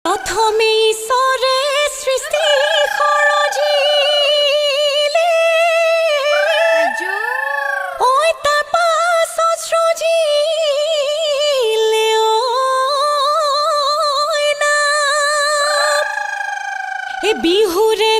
প্ৰথমে ঈশ্বৰে সৃষ্টি সৰজিলে ঐ তাৰ পাছত সৃজিলে ঐ নাম এই বিহুৰে